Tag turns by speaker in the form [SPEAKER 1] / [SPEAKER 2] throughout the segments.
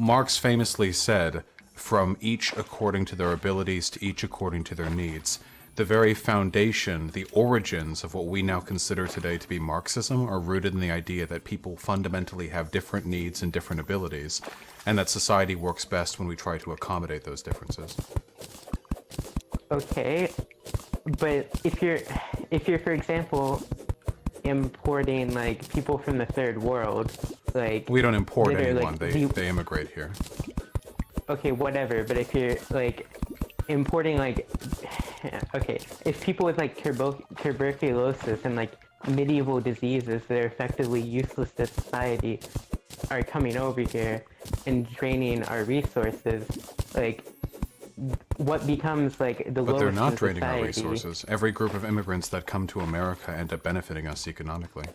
[SPEAKER 1] Marx famously said, from each according to their abilities to each according to their needs. The very foundation, the origins of what we now consider today to be Marxism are rooted in the idea that people fundamentally have different needs and different abilities, and that society works best when we try to accommodate those differences.
[SPEAKER 2] Okay, but if you're for example importing like people from the third world, like
[SPEAKER 1] we don't import anyone,
[SPEAKER 2] like,
[SPEAKER 1] they immigrate here.
[SPEAKER 2] Okay, whatever, but if you're like importing like okay, if people with like tuberculosis and like medieval diseases that are effectively useless to society are coming over here and draining our resources, like what becomes like the lowest in society?
[SPEAKER 1] But they're not draining our resources. Every group of immigrants that come to America end up benefiting us economically.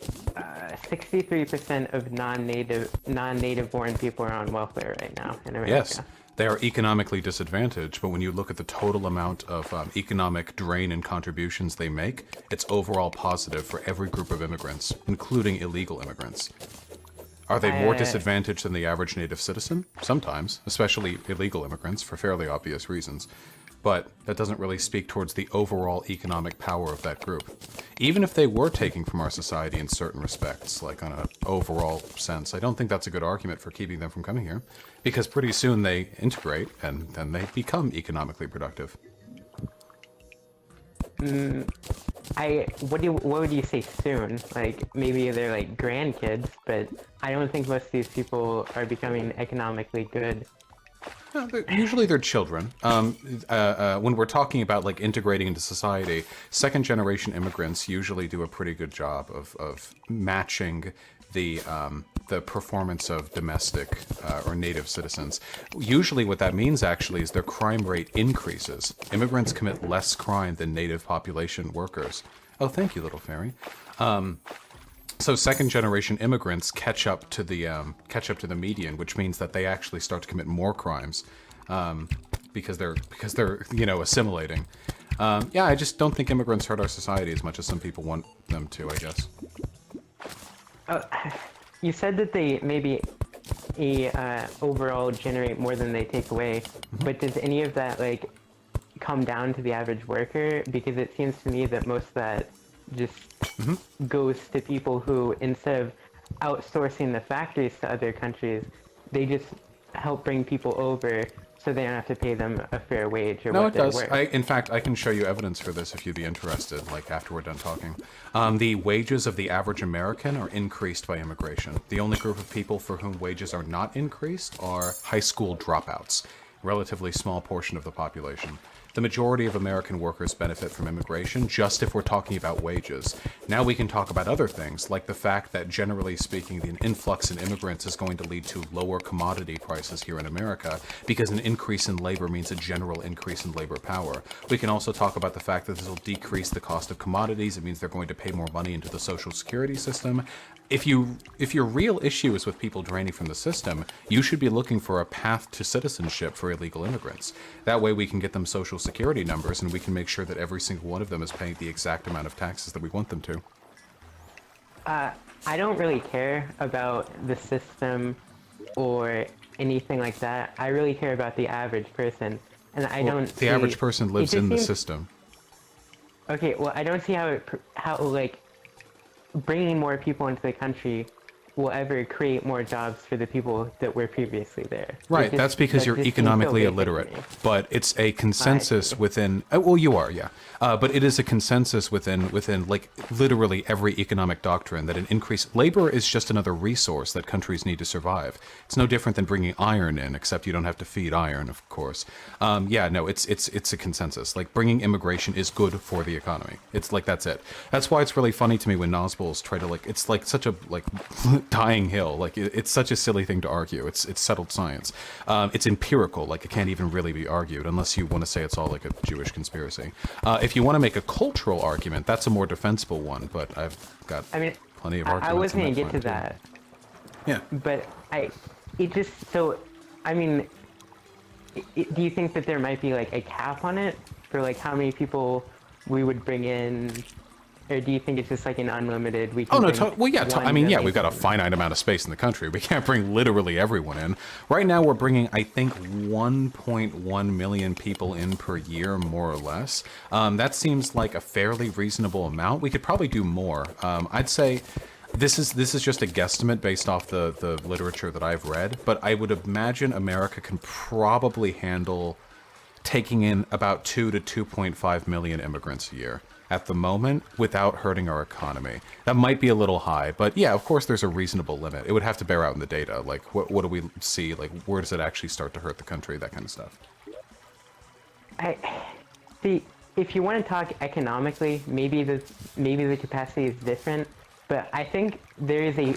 [SPEAKER 2] 63% of non-native born people are on welfare right now in America.
[SPEAKER 1] Yes, they are economically disadvantaged, but when you look at the total amount of economic drain and contributions they make, it's overall positive for every group of immigrants, including illegal immigrants. Are they more disadvantaged than the average native citizen? Sometimes, especially illegal immigrants, for fairly obvious reasons. But that doesn't really speak towards the overall economic power of that group. Even if they were taking from our society in certain respects, like on an overall sense, I don't think that's a good argument for keeping them from coming here, because pretty soon they integrate and then they become economically productive.
[SPEAKER 2] What would you say soon? Like maybe they're like grandkids, but I don't think most of these people are becoming economically good.
[SPEAKER 1] Usually they're children. When we're talking about like integrating into society, second generation immigrants usually do a pretty good job of matching the performance of domestic or native citizens. Usually what that means actually is their crime rate increases. Immigrants commit less crime than native population workers. Oh, thank you, little fairy. So second-generation immigrants catch up to the median, which means that they actually start to commit more crimes because they're assimilating. Yeah, I just don't think immigrants hurt our society as much as some people want them to, I guess.
[SPEAKER 2] You said that they maybe overall generate more than they take away, but does any of that like come down to the average worker? Because it seems to me that most of that just goes to people who, instead of outsourcing the factories to other countries, they just help bring people over so they don't have to pay them a fair wage or what they're worth.
[SPEAKER 1] In fact, I can show you evidence for this if you'd be interested, like after we're done talking. The wages of the average American are increased by immigration. The only group of people for whom wages are not increased are high school dropouts, a relatively small portion of the population. The majority of American workers benefit from immigration, just if we're talking about wages. Now we can talk about other things, like the fact that generally speaking, the influx in immigrants is going to lead to lower commodity prices here in America, because an increase in labor means a general increase in labor power. We can also talk about the fact that this will decrease the cost of commodities. It means they're going to pay more money into the social security system. If your real issue is with people draining from the system, you should be looking for a path to citizenship for illegal immigrants. That way we can get them social security numbers and we can make sure that every single one of them is paying the exact amount of taxes that we want them to.
[SPEAKER 2] I don't really care about the system or anything like that. I really care about the average person. And I don't see...
[SPEAKER 1] The average person lives in the system.
[SPEAKER 2] Okay, well, I don't see how like bringing more people into the country will ever create more jobs for the people that were previously there.
[SPEAKER 1] Right, that's because you're economically illiterate. But it's a consensus within... well, you are, yeah. But it is a consensus within like literally every economic doctrine that an increase... Labor is just another resource that countries need to survive. It's no different than bringing iron in, except you don't have to feed iron, of course. Yeah, no, it's a consensus. Like, bringing immigration is good for the economy. It's like, that's it. That's why it's really funny to me when Nazbols try to, like... It's like such a, like, dying hill. Like, it's such a silly thing to argue. It's settled science. It's empirical. Like, it can't even really be argued unless you want to say it's all like a Jewish conspiracy. If you want to make a cultural argument, that's a more defensible one, but I've got plenty of arguments.
[SPEAKER 2] I wasn't going to get to that.
[SPEAKER 1] Yeah.
[SPEAKER 2] But do you think that there might be like a cap on it for like how many people we would bring in or do you think it's just like an unlimited? We
[SPEAKER 1] Oh
[SPEAKER 2] can
[SPEAKER 1] no!
[SPEAKER 2] bring
[SPEAKER 1] Well, yeah. I
[SPEAKER 2] 1
[SPEAKER 1] mean, yeah.
[SPEAKER 2] million
[SPEAKER 1] We've got a
[SPEAKER 2] in.
[SPEAKER 1] finite amount of space in the country. We can't bring literally everyone in. Right now, we're bringing, I think, 1.1 million people in per year, more or less. That seems like a fairly reasonable amount. We could probably do more. I'd say this is just a guesstimate based off the literature that I've read. But I would imagine America can probably handle taking in about 2 to 2.5 million immigrants a year at the moment without hurting our economy. That might be a little high, but yeah, of course there's a reasonable limit. It would have to bear out in the data. Like, what do we see? Like, where does it actually start to hurt the country? That kind of stuff.
[SPEAKER 2] I see. If you want to talk economically, maybe the capacity is different, but I think there is a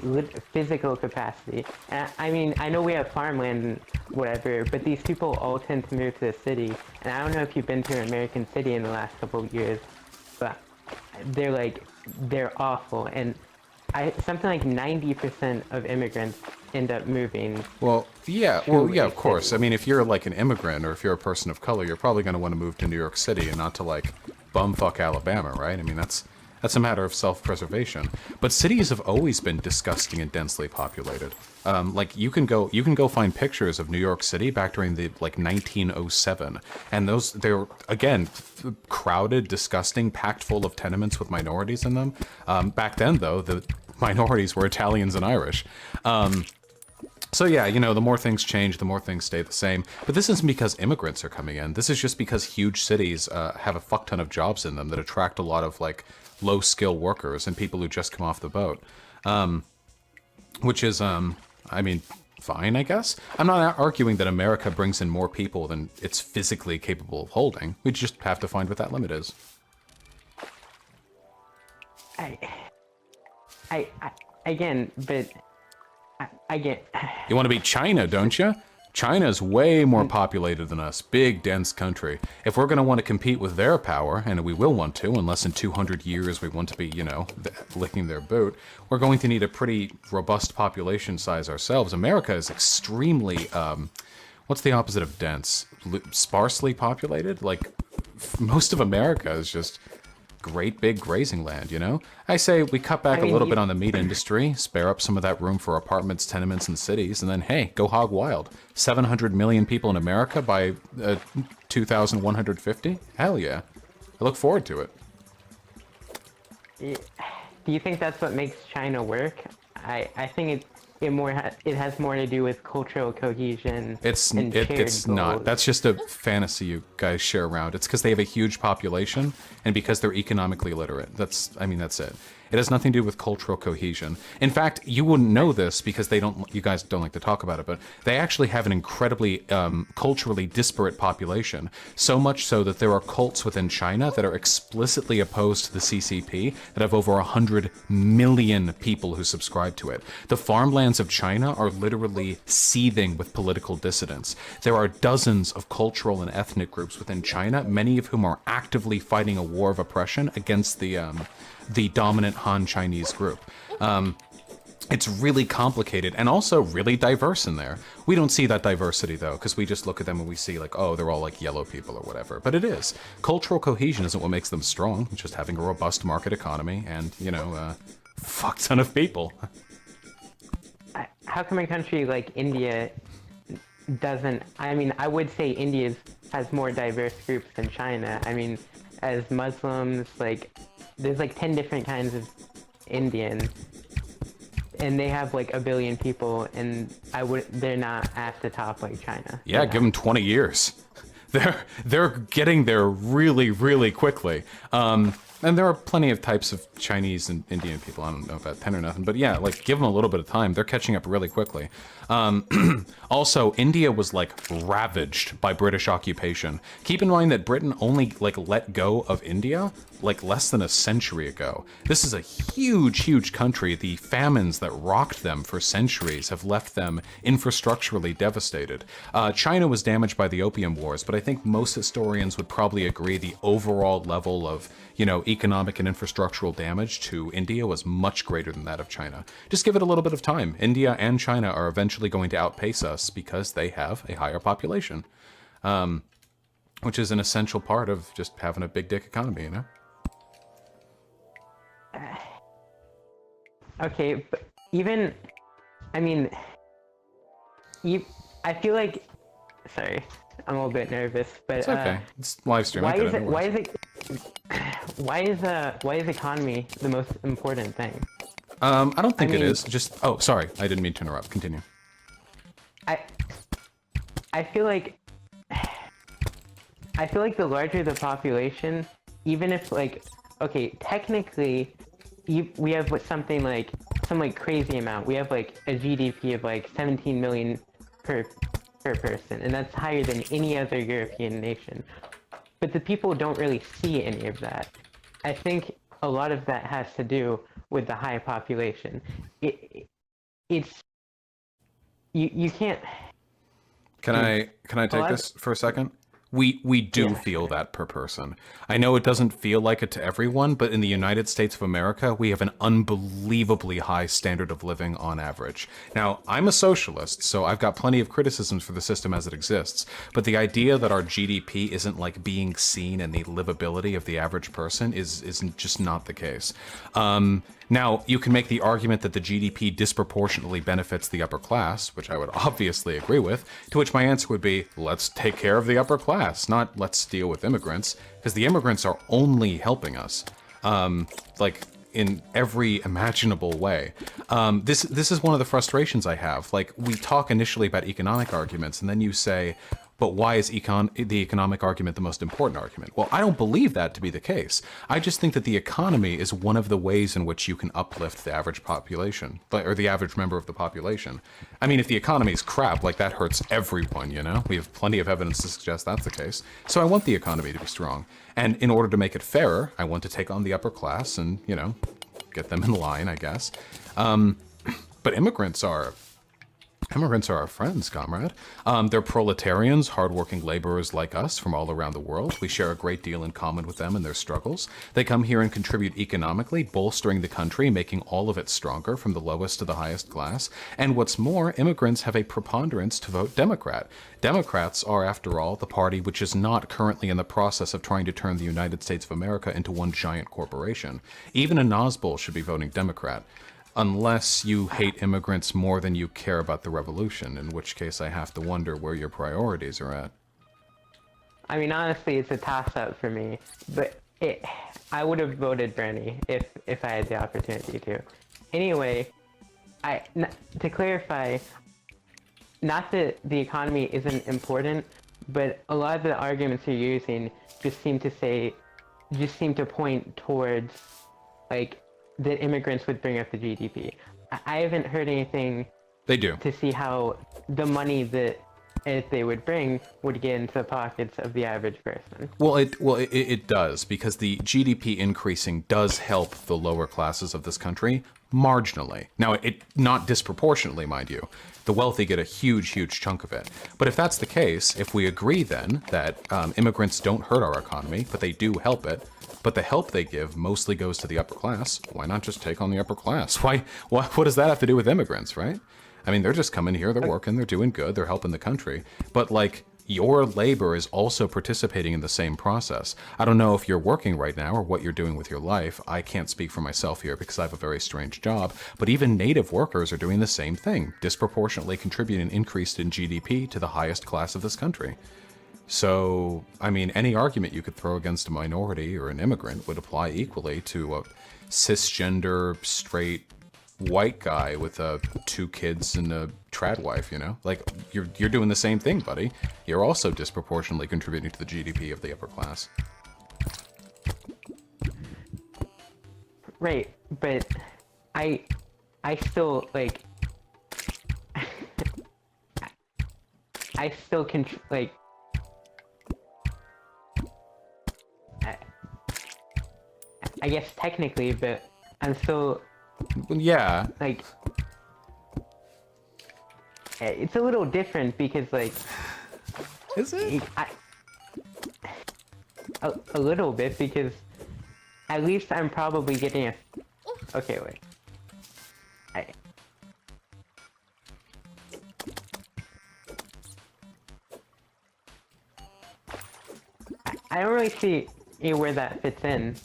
[SPEAKER 2] physical capacity. I mean, I know we have farmland and whatever, but these people all tend to move to the city. And I don't know if you've been to an American city in the last couple of years, but they're awful. And something like 90% of immigrants end up moving.
[SPEAKER 1] Well, yeah, of course.
[SPEAKER 2] city.
[SPEAKER 1] I mean, if you're like an immigrant or if you're a person of color, you're probably going to want to move to New York City and not to like bumfuck Alabama, right? I mean, that's a matter of self-preservation. But cities have always been disgusting and densely populated. Like you can go find pictures of New York City back during the like 1907, and they're again crowded, disgusting, packed full of tenements with minorities in them. Back then, though, the minorities were Italians and Irish. So yeah, you know, the more things change, the more things stay the same. But this isn't because immigrants are coming in. This is just because huge cities have a fuck ton of jobs in them that attract a lot of like low-skill workers and people who just come off the boat. Which is, I mean, fine, I guess. I'm not arguing that America brings in more people than it's physically capable of holding. We just have to find what that limit is.
[SPEAKER 2] Again, but I get.
[SPEAKER 1] You want to be China, don't you? China's way more populated than us. Big, dense country. If we're going to want to compete with their power, and we will want to, unless in 200 years we want to be, you know, licking their boot, we're going to need a pretty robust population size ourselves. America is extremely, what's the opposite of dense? Sparsely populated? Like, most of America is just great big grazing land, you know? I say we cut back a little bit on the meat industry, spare up some of that room for apartments, tenements, and cities, and then, hey, go hog wild. 700 million people in America by 2150? Hell yeah. I look forward to it.
[SPEAKER 2] Do you think that's what makes China work? I think it has more to do with cultural cohesion.
[SPEAKER 1] It's
[SPEAKER 2] and shared
[SPEAKER 1] it's not.
[SPEAKER 2] goals.
[SPEAKER 1] That's just a fantasy you guys share around. It's because they have a huge population and because they're economically literate. That's it. It has nothing to do with cultural cohesion. In fact, you wouldn't know this because you guys don't like to talk about it, but they actually have an incredibly culturally disparate population. So much so that there are cults within China that are explicitly opposed to the CCP that have over 100 million people who subscribe to it. The farmlands of China are literally seething with political dissidents. There are dozens of cultural and ethnic groups within China, many of whom are actively fighting a war of oppression against the dominant Han Chinese group. It's really complicated and also really diverse in there. We don't see that diversity though, because we just look at them and we see like, oh, they're all like yellow people or whatever. But it is. Cultural cohesion isn't what makes them strong. It's just having a robust market economy and, you know, fuck ton of people.
[SPEAKER 2] How come a country like India doesn't? I mean, I would say India has more diverse groups than China. I mean, as Muslims, like, there's like 10 different kinds of Indian, and they have like 1 billion people, and they're not at the top like China.
[SPEAKER 1] Yeah, give them 20 years. They're getting there really, really quickly. And there are plenty of types of Chinese and Indian people. I don't know about 10 or nothing, but yeah, like give them a little bit of time. They're catching up really quickly. Also, India was like ravaged by British occupation. Keep in mind that Britain only like let go of India like less than a century ago. This is a huge, huge country. The famines that rocked them for centuries have left them infrastructurally devastated. China was damaged by the Opium Wars, but I think most historians would probably agree the overall level of, you know, economic and infrastructural damage to India was much greater than that of China. Just give it a little bit of time. India and China are eventually going to outpace us because they have a higher population, which is an essential part of just having a big dick economy, you know?
[SPEAKER 2] Okay, but even, I mean, I feel like, sorry, I'm a little bit nervous, but
[SPEAKER 1] It's okay. It's live stream. I
[SPEAKER 2] why
[SPEAKER 1] get
[SPEAKER 2] is
[SPEAKER 1] it.
[SPEAKER 2] it?
[SPEAKER 1] No
[SPEAKER 2] Why
[SPEAKER 1] worries.
[SPEAKER 2] is it? Why is economy the most important thing?
[SPEAKER 1] I don't
[SPEAKER 2] I
[SPEAKER 1] think it
[SPEAKER 2] mean,
[SPEAKER 1] is. Just oh, sorry, I didn't mean to interrupt. Continue.
[SPEAKER 2] I I feel like the larger the population, even if like, okay, technically, we have something like some like crazy amount. We have like a GDP of like 17 million per person, and that's higher than any other European nation. But the people don't really see any of that. I think a lot of that has to do with the high population. It's you can't.
[SPEAKER 1] Can I
[SPEAKER 2] A
[SPEAKER 1] take
[SPEAKER 2] lot of,
[SPEAKER 1] this for a second? We do
[SPEAKER 2] yeah,
[SPEAKER 1] feel
[SPEAKER 2] sure.
[SPEAKER 1] that per person. I know it doesn't feel like it to everyone, but in the United States of America, we have an unbelievably high standard of living on average. Now, I'm a socialist, so I've got plenty of criticisms for the system as it exists, but the idea that our GDP isn't like being seen in the livability of the average person is just not the case. Now, you can make the argument that the GDP disproportionately benefits the upper class, which I would obviously agree with, to which my answer would be, let's take care of the upper class, not let's deal with immigrants, because the immigrants are only helping us, like, in every imaginable way. This is one of the frustrations I have. Like, we talk initially about economic arguments, and then you say, but why is the economic argument the most important argument? Well, I don't believe that to be the case. I just think that the economy is one of the ways in which you can uplift the average population, or the average member of the population. I mean, if the economy is crap, like that hurts everyone, you know? We have plenty of evidence to suggest that's the case. So I want the economy to be strong. And in order to make it fairer, I want to take on the upper class and, you know, get them in line, I guess. But immigrants are our friends, comrade. They're proletarians, hardworking laborers like us from all around the world. We share a great deal in common with them and their struggles. They come here and contribute economically, bolstering the country, making all of it stronger from the lowest to the highest class. And what's more, immigrants have a preponderance to vote Democrat. Democrats are, after all, the party which is not currently in the process of trying to turn the United States of America into one giant corporation. Even a Nazbol should be voting Democrat. Unless you hate immigrants more than you care about the revolution, in which case I have to wonder where your priorities are at.
[SPEAKER 2] I mean, honestly, it's a toss-up for me, but I would have voted Bernie if I had the opportunity to. Anyway, to clarify, not that the economy isn't important, but a lot of the arguments you're using just seem to point towards, like, that immigrants would bring up the GDP. I haven't heard anything
[SPEAKER 1] They do.
[SPEAKER 2] to see how the money that they would bring would get into the pockets of the average person.
[SPEAKER 1] Well, it does, because the GDP increasing does help the lower classes of this country marginally. Now, it not disproportionately, mind you. The wealthy get a huge, huge chunk of it. But if that's the case, if we agree then that immigrants don't hurt our economy, but they do help it, but the help they give mostly goes to the upper class, why not just take on the upper class? What does that have to do with immigrants, right? I mean, they're just coming here, they're working, they're doing good, they're helping the country. But, like, your labor is also participating in the same process. I don't know if you're working right now or what you're doing with your life. I can't speak for myself here because I have a very strange job. But even native workers are doing the same thing, disproportionately contributing increase in GDP to the highest class of this country. So, I mean, any argument you could throw against a minority or an immigrant would apply equally to a cisgender, straight, white guy with 2 kids and a trad wife, you know? Like, you're doing the same thing, buddy. You're also disproportionately contributing to the GDP of the upper class.
[SPEAKER 2] Right, but I still, like, I still can, like, I guess technically, but I'm still,
[SPEAKER 1] Yeah.
[SPEAKER 2] like, it's a little different because, like,
[SPEAKER 1] Is it?
[SPEAKER 2] a little bit, because at least I'm probably getting a, okay, wait. I don't really see where that fits in.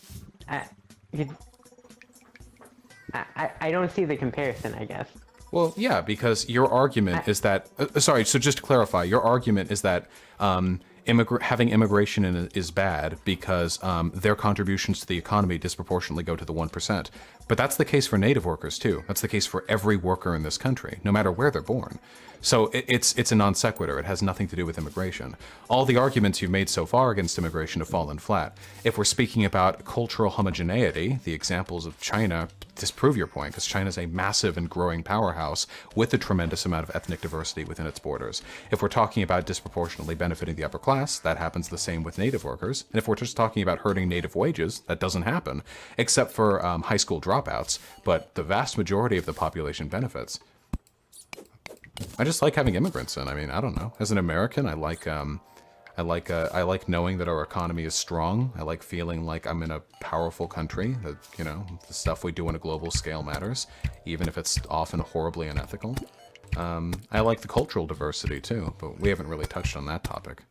[SPEAKER 2] I I don't see the comparison, I guess.
[SPEAKER 1] Well, yeah, because your argument is that. Sorry, so just to clarify, your argument is that having immigration in is bad because their contributions to the economy disproportionately go to the 1%. But that's the case for native workers too. That's the case for every worker in this country, no matter where they're born. So it's a non sequitur. It has nothing to do with immigration. All the arguments you've made so far against immigration have fallen flat. If we're speaking about cultural homogeneity, the examples of China disprove your point, because China's a massive and growing powerhouse with a tremendous amount of ethnic diversity within its borders. If we're talking about disproportionately benefiting the upper class, that happens the same with native workers. And if we're just talking about hurting native wages, that doesn't happen, except for high school dropouts, but the vast majority of the population benefits. I just like having immigrants in. I mean, I don't know. As an American, I like knowing that our economy is strong. I like feeling like I'm in a powerful country, that, you know, the stuff we do on a global scale matters, even if it's often horribly unethical. I like the cultural diversity too, but we haven't really touched on that topic.